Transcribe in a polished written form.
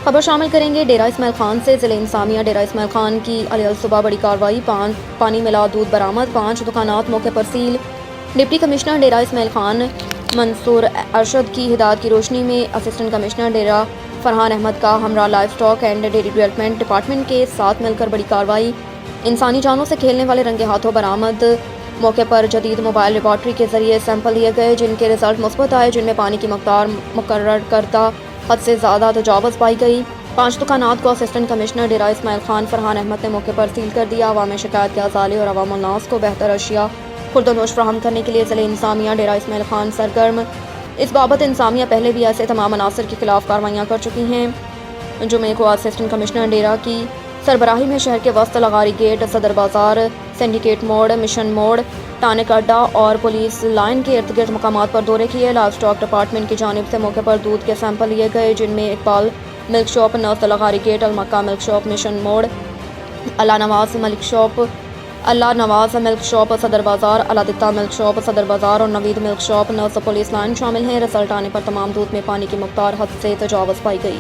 خبر شامل کریں گے ڈیرہ اسماعیل خان سے۔ ضلع انتظامیہ ڈیرہ اسماعیل خان کی الصبح بڑی کارروائی، پانی ملا دودھ برآمد، 5 دکانات موقع پر cell. Deputy commissioner Dera Ismail Khan منصور ارشد کی ہدایت کی روشنی میں اسسٹنٹ کمشنر ڈیرہ فرحان احمد کا ہمراہ life stock and dairy development department کے ساتھ مل کر بڑی کارروائی، انسانی جانوں سے کھیلنے والے رنگے ہاتھوں برآمد۔ موقع پر جدید موبائل لیبارٹری کے ذریعے سیمپل لیے گئے جن کے رزلٹ مثبت آئے، جن میں پانی کی مقدار مقرر کردہ حد سے زیادہ تجاوز پائی گئی۔ 5 دکانات کو اسسٹنٹ کمشنر ڈیرہ اسماعیل خان فرحان احمد نے موقع پر سیل کر دیا۔ عوام شکایت کے ازالے اور عوام الناس کو بہتر اشیاء خوردونوش فراہم کرنے کے لیے ضلع انتظامیہ ڈیرہ اسماعیل خان سرگرم۔ اس بابت انتظامیہ پہلے بھی ایسے تمام عناصر کے خلاف کارروائیاں کر چکی ہیں۔ جمعے کو اسسٹنٹ کمشنر ڈیرہ کی سربراہی میں شہر کے وسط لغاری گیٹ، صدر بازار، سنڈیکیٹ موڑ، مشن موڑ، ٹانک اڈہ اور پولیس لائن کے ارد گرد مقامات پر دورے کیے۔ لائف اسٹاک ڈپارٹمنٹ کی جانب سے موقع پر دودھ کے سیمپل لیے گئے جن میں اقبال ملک شاپ، نرس لغاری گیٹ، المکہ ملک شاپ، مشن موڑ، اللہ نواز ملک شاپ صدر بازار، الادتہ ملک شاپ صدر بازار اور نوید ملک شاپ، نرس پولیس لائن شامل ہیں۔ رزلٹ آنے پر تمام دودھ میں پانی کی مقدار حد سے تجاوز پائی گئی۔